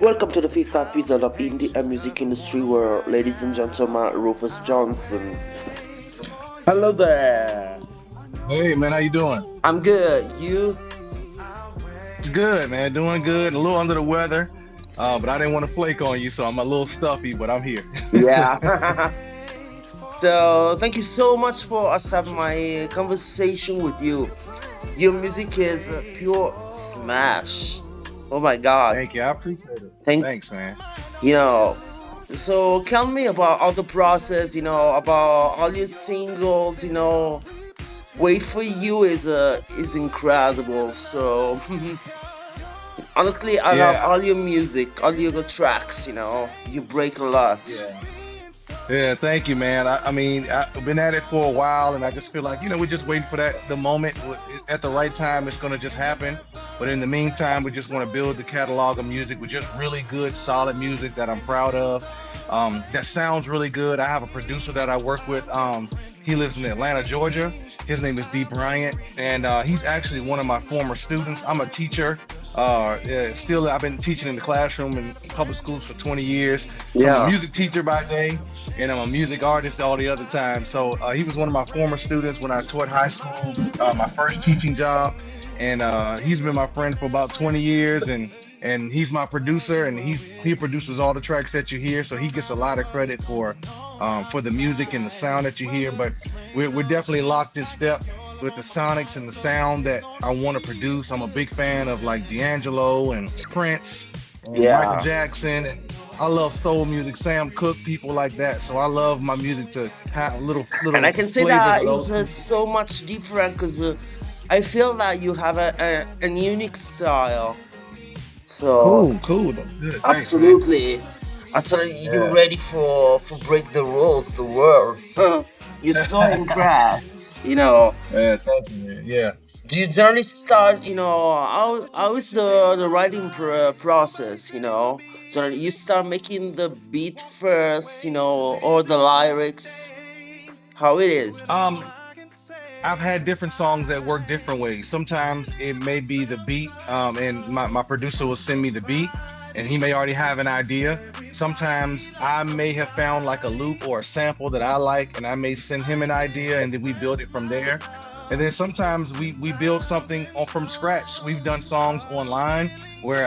Welcome to the fifth episode of Indie and Music Industry World, ladies and gentlemen, Rufus Johnson. Hello there. Hey man, how you doing? I'm good. You? Good, man. Doing good. A little under the weather, but I didn't want to flake on you, so I'm a little stuffy, but I'm here. Yeah. So, thank you so much for us having my conversation with you. Your music is a pure smash. Oh my God. Thank you. I appreciate it. Thank Thanks, man. you know. So tell me about all the process. About all your singles. Wait for You is incredible. So honestly, I love Yeah, all your music, all your tracks. You break a lot. yeah, yeah. Thank you, man. I mean, I've been at it for a while, and I just feel like we're just waiting for the moment at the right time. It's gonna just happen. But in the meantime, we just want to build the catalog of music with just really good, solid music that I'm proud of. That sounds really good. I have a producer that I work with. He lives in Atlanta, Georgia. His name is D. Bryant, and he's actually one of my former students. I'm a teacher. Yeah, still, I've been teaching in the classroom in public schools for 20 years. So I'm a Yeah. music teacher by day, and I'm a music artist all the other time. So he was one of my former students when I taught high school, my first teaching job, and he's been my friend for about 20 years, and he's my producer, and he produces all the tracks that you hear. So he gets a lot of credit for the music and the sound that you hear. But we're definitely locked in step with the sonics and the sound that I want to produce. I'm a big fan of like D'Angelo and Prince and Michael Yeah. Jackson, and I love soul music, Sam Cooke, people like that. So I love my music to have a And I little can say flavors that of it's those just people. so much different because I feel that you have a unique style. So Cool, cool. That's good. Thanks, man. absolutely. Actually, you're Yeah. ready for break the rules, the world. You're so impressed. You know, Yeah, thank you, man. Yeah. do you generally start? How is the writing process? Generally, you start making the beat first. Or the lyrics. How it is? Um, I've had different songs that work different ways. Sometimes it may be the beat, and my producer will send me the beat, and he may already have an idea. Sometimes I may have found like a loop or a sample that I like, and I may send him an idea, and then we build it from there. And then sometimes we build something from scratch. We've done songs online where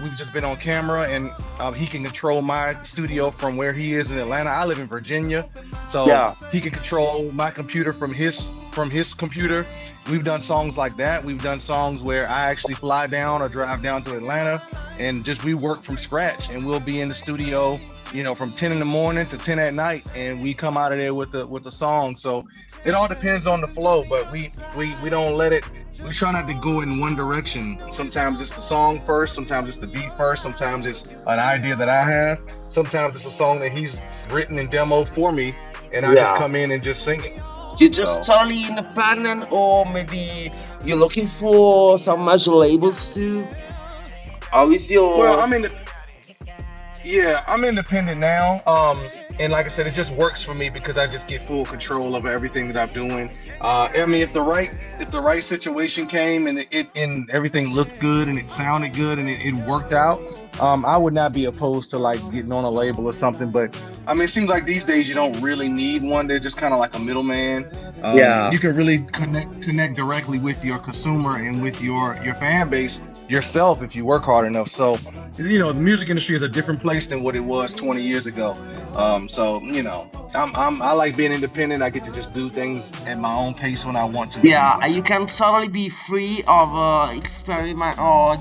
we've just been on camera, and he can control my studio from where he is in Atlanta. I live in Virginia, so Yeah. he can control my computer from his computer. We've done songs like that. We've done songs where I actually fly down or drive down to Atlanta, and just we work from scratch, and we'll be in the studio, from 10 in the morning to 10 at night, and we come out of there with the song. So it all depends on the flow, but we don't let it. We try not to go in one direction. Sometimes it's the song first, sometimes it's the beat first, sometimes it's an idea that I have, sometimes it's a song that he's written and demoed for me, and I just Yeah. come in and just sing it. You're just So, totally independent, or maybe you're looking for some major labels too. How is well, your? I'm independent now. And like I said, it just works for me because I just get full control of everything that I'm doing. I mean, if the right situation came and and everything looked good and it sounded good and it worked out, I would not be opposed to like getting on a label or something. But I mean, it seems like these days you don't really need one. They're just kind of like a middleman. Yeah. You can really connect directly with your consumer and with your fan base yourself if you work hard enough. So, the music industry is a different place than what it was 20 years ago. So, I like being independent. I get to just do things at my own pace when I want to. Yeah, and you can totally be free of experiment or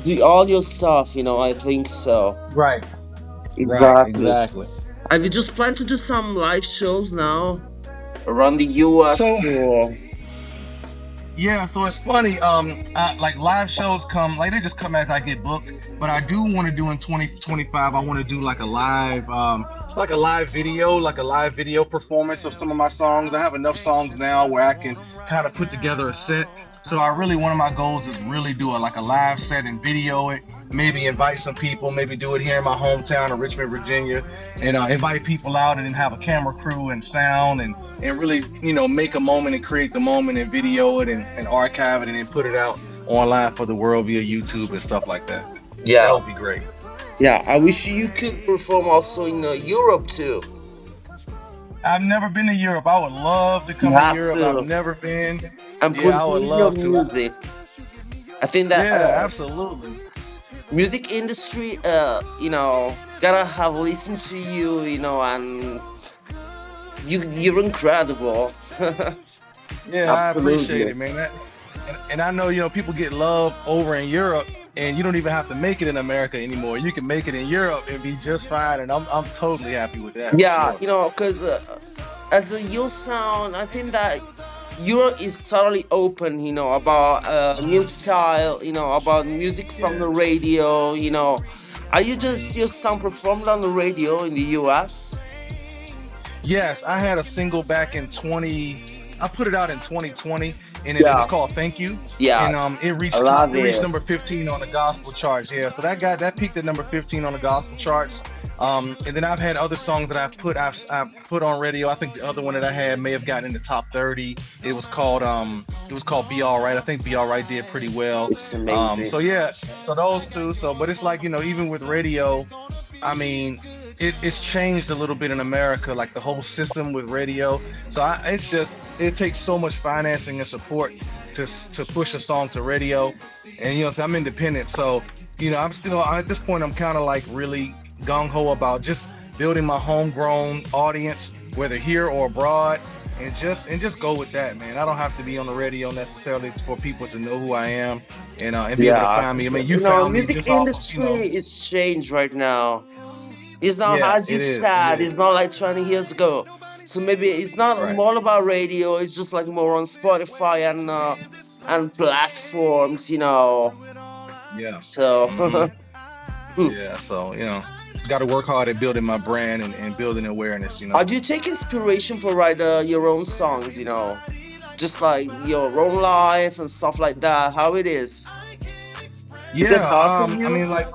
do all your stuff. I think so. Right, right, Exactly. exactly. Have you just planned to do some live shows now around the U.S. So, or? yeah, so it's funny. Like live shows come, like they just come as I get booked. But I do want to do in 2025. I want to do like a live video performance of some of my songs. I have enough songs now where I can kind of put together a set. So one of my goals is really do a live set and video it. Maybe invite some people. Maybe do it here in my hometown of Richmond, Virginia, and invite people out and then have a camera crew and sound and really make a moment and create the moment and video it and archive it and then put it out online for the world via YouTube and stuff like that. That Yeah. would be great. Yeah, I wish you could perform also in Europe too. I've never been to Europe. I would love to You come to have Europe. I've to never been. and Yeah, I would produce your love to. music. I think that Yeah, absolutely. music industry, gotta have listened to you, and you're incredible. Yeah, I appreciate Absolutely. it, man. And I know, people get love over in Europe, and you don't even have to make it in America anymore. You can make it in Europe and be just fine, and I'm totally happy with that for Yeah, sure. because as a your sound, I think that Europe is totally open, about new style, about music from Yeah. the radio. Are you just your sound performed on the radio in the US? Yes, I had a single back in 20. I put it out in 2020, and it was Yeah, called "Thank You," yeah, and it I reached love it reached it. number 15 on the gospel charts. Yeah, so that peaked at number 15 on the gospel charts. And then I've had other songs that I've put on radio. I think the other one that I had may have gotten in the top 30. It was called "Be All Right." I think "Be All Right" did pretty well. It's amazing. So yeah, so those two. So, but it's like even with radio. I mean, it's changed a little bit in America, like the whole system with radio. So it takes so much financing and support to push a song to radio. And so I'm independent, so I'm still at this point. I'm kind of like really gung ho about just building my homegrown audience, whether here or abroad, and just go with that, man. I don't have to be on the radio necessarily for people to know who I am and be able to Yeah, find me. I mean, you found me music just off of industry is changed right now. It's not yeah, as you it is. It said. is. It's not like 20 years ago. So maybe it's not Right. all about radio. It's just like more on Spotify and platforms. Yeah. Hmm. So Yeah. So, got to work hard at building my brand and building awareness. how do you take inspiration for write your own songs? Just like your own life and stuff like that. How it is? Is it Yeah. hard for I you? mean, like,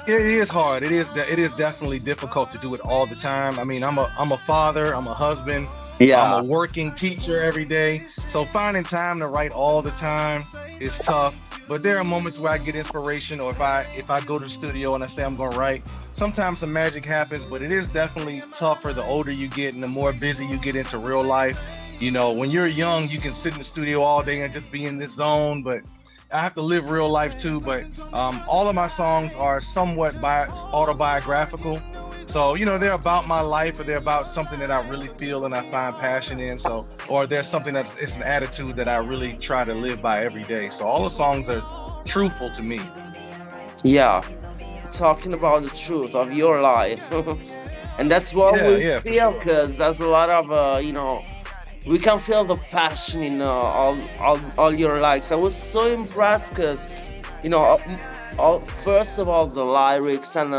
it is hard. It is definitely difficult to do it all the time. I mean, I'm a father, I'm a husband, I'm a Yeah. working teacher every day. So finding time to write all the time is tough. But there are moments where I get inspiration, or if I go to the studio and I say I'm going to write, sometimes some magic happens. But it is definitely tougher the older you get and the more busy you get into real life. When you're young, you can sit in the studio all day and just be in this zone, but I have to live real life too. But all of my songs are somewhat autobiographical. So, they're about my life, or they're about something that I really feel and I find passion in. So, or there's something it's an attitude that I really try to live by every day. So all the songs are truthful to me. Yeah. Talking about the truth of your life. And that's what Yeah, we yeah, for feel sure. because there's a lot of we can feel the passion in all your likes. I was so impressed because you know first of all the lyrics and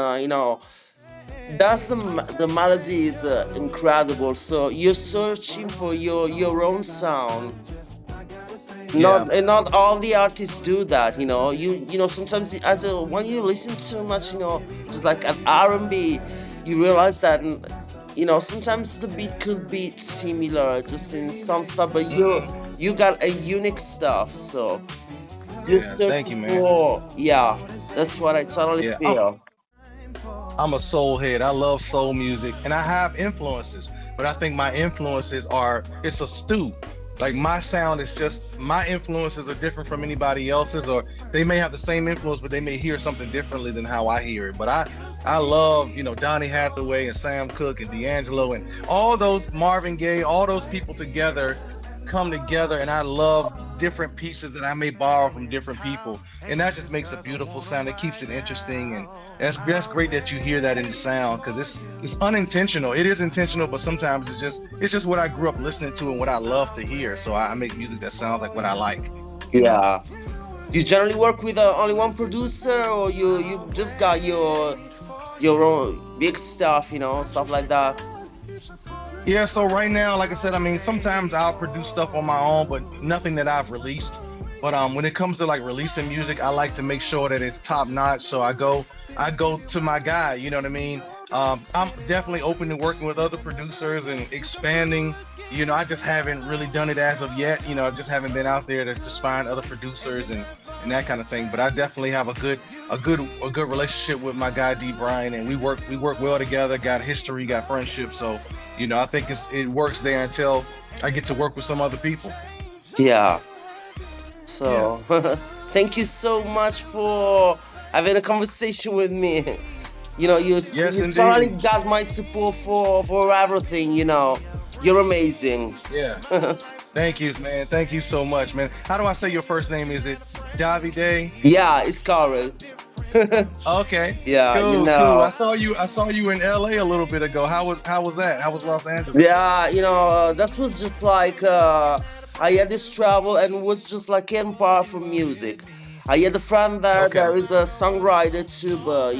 that's the melody is incredible. So you're searching for your own sound. Yeah, Not all the artists do that. Sometimes as a when you listen too much, just like an R&B, you realize that sometimes the beat could be similar just in some stuff, but hmm, you got a unique stuff. So you're yeah. Thank you, searching man. for, yeah, that's what I totally Yeah, feel. I'm a soul head. I love soul music, and I have influences, but I think my influences are it's a stew. Like my sound is just my influences are different from anybody else's, or they may have the same influence, but they may hear something differently than how I hear it. But I love Donny Hathaway and Sam Cooke and D'Angelo and all those Marvin Gaye, all those people together come together, and I love different pieces that I may borrow from different people, and that just makes a beautiful sound. It keeps it interesting, and that's great that you hear that in the sound because it's unintentional. It is intentional, but sometimes it's just what I grew up listening to and what I love to hear. So I make music that sounds like what I like. You know. Yeah. Do you generally work with only one producer, or you just got your own big stuff, stuff like that? Yeah, so right now, like I said, I mean, sometimes I'll produce stuff on my own, but nothing that I've released. But when it comes to like releasing music, I like to make sure that it's top notch. So I go I go to my guy. You know what I mean? I'm definitely open to working with other producers and expanding. I just haven't really done it as of yet. I just haven't been out there to just find other producers and that kind of thing. But I definitely have a good relationship with my guy D Brian, and we work well together. Got history, got friendship. So I think it works there until I get to work with some other people. Yeah. Yeah. So, thank you so much for having a conversation with me. Yes, You totally indeed. got my support for everything. You're amazing. Yeah. Thank you, man. Thank you so much, man. How do I say your first name? Is it Davide? Yeah, it's correct. Okay. Yeah, Cool, cool. I saw you in LA a little bit ago. How was that? How was Los Angeles? yeah, that was just like I had this travel and it was just like empire for music. I had a friend there that Okay. is a songwriter too, but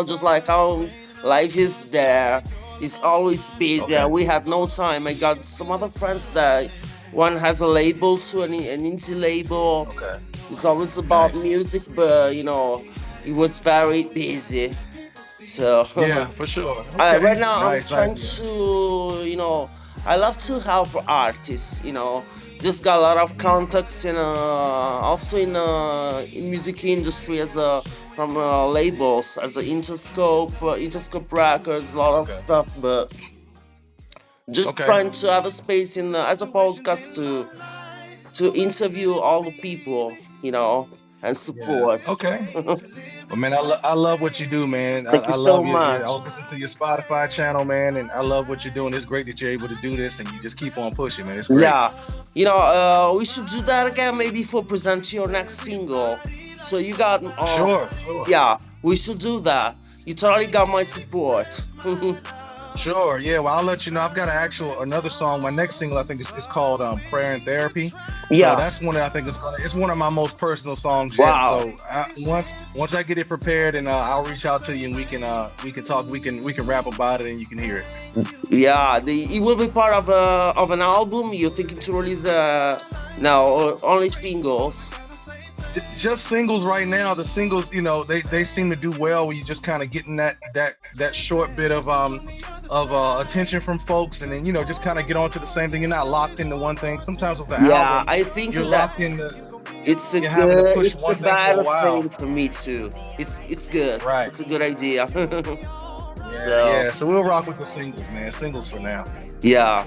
just like how life is there. It's always busy. Okay. We had no time. I got some other friends that one has a label too, an indie label. Okay. It's always about Nice. music, but it was very busy. So Yeah, for sure. right Okay. now I'm Nice, nice, trying man. to, I love to help artists. Just got a lot of contacts in also in music industry as a from labels as a Interscope Records, a lot of Okay. stuff, but just Okay. trying to have a space in as a podcast to interview all the people, and Yeah. support. Okay. Well, man, I love what you do, man. I, Thank you I so love your. much. I'll listen to your Spotify channel, man, and I love what you're doing. It's great that you're able to do this, and you just keep on pushing, man. It's great. Yeah, we should do that again maybe for present your next single. So you got, Sure, sure. yeah, we should do that. You totally got my support. Sure, yeah. Well, I'll let you know. I've got another song. My next single, I think, is called "Prayer and Therapy." So Yeah, that's one that I think it's one of my most personal songs yet. wow. So once I get it prepared, and I'll reach out to you, and we can talk. We can rap about it, and you can hear it. Yeah, it will be part of an album. You're thinking to release no, only singles. Just singles right now. The singles, they seem to do well when you just kind of getting that short bit of attention from folks, and then just kind of get on to the same thing. You're not locked into one thing. Sometimes with the Yeah, album, I think you're that locked into you're having to push it's a one thing for a better while. thing for me too. It's good. Right. It's a good idea. Yeah, So yeah. So we'll rock with the singles, man. Singles for now. yeah.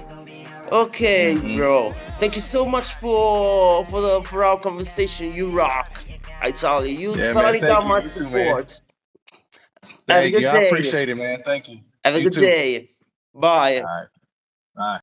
Okay, Hmm. bro. Thank you so much for our conversation. You rock. I tell you, you Yeah, man. totally got Thank you. my You too, man. support. Have a Thank good you. I day. appreciate it, man. Thank you. Have a You good too. day. Bye. All right. Bye.